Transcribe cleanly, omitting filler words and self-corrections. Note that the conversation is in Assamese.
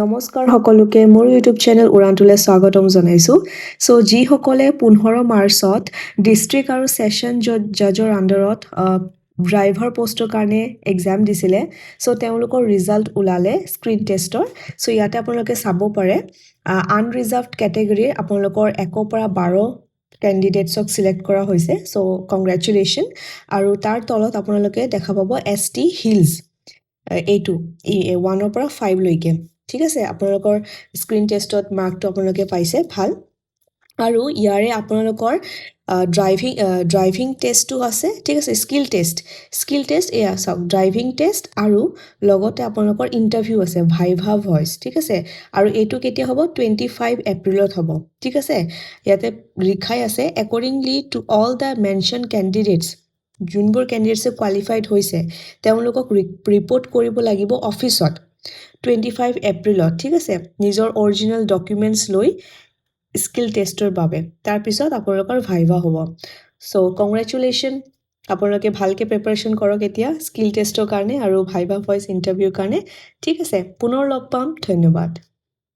নমস্কাৰ সকলোকে মোৰ ইউটিউব চেনেল উৰানটোলৈ স্বাগতম জনাইছোঁ যিসকলে 15 মাৰ্চত ডিষ্ট্ৰিক্ট আৰু ছেছন জাজৰ আণ্ডাৰত ড্ৰাইভাৰ পোষ্টৰ কাৰণে এক্সাম দিছিলে তেওঁলোকৰ ৰিজাল্ট ওলালে স্ক্ৰীণ টেষ্টৰ ইয়াতে আপোনালোকে চাব পাৰে আনৰিজাৰ্ভড কেটেগৰীৰ আপোনালোকৰ 1 পৰা 12 কেণ্ডিডেটছক চিলেক্ট কৰা হৈছে কংগ্ৰেচুলেশ্যন আৰু তাৰ তলত আপোনালোকে দেখা পাব ST হিলছ এইটো 1 পৰা 5 লৈকে ঠিক আছে আপোনালোকৰ স্ক্ৰীন টেষ্টত মাৰ্কটো আপোনালোকে পাইছে ভাল আৰু ইয়াৰে আপোনালোকৰ ড্ৰাইভিং টেষ্টটো আছে ঠিক আছে স্কিল টেষ্ট এয়া চাওক ড্ৰাইভিং টেষ্ট আৰু লগতে আপোনালোকৰ ইণ্টাৰভিউ আছে ভাইভা ভইচ ঠিক আছে আৰু এইটো কেতিয়া হ'ব 25 এপ্ৰিলত হ'ব ঠিক আছে ইয়াতে লিখাই আছে accordingly to all the mention candidates যোনবোৰ কেণ্ডিডেটছে কোৱালিফাইড হৈছে তেওঁলোকক ৰিপৰ্ট কৰিব লাগিব অফিচত 25 এপ্ৰিলত ঠিক আছে নিজৰ অৰিজিনেল ডকুমেণ্টছ লৈ স্কিল টেষ্টৰ বাবে তাৰপিছত আপোনালোকৰ ভাইভা হ'ব কংগ্ৰেচুলেশ্যন আপোনালোকে ভালকৈ প্ৰিপাৰেশ্যন কৰক এতিয়া স্কিল টেষ্টৰ কাৰণে আৰু ভাইভা ভইচ ইণ্টাৰভিউৰ কাৰণে ঠিক আছে পুনৰ লগ পাম ধন্যবাদ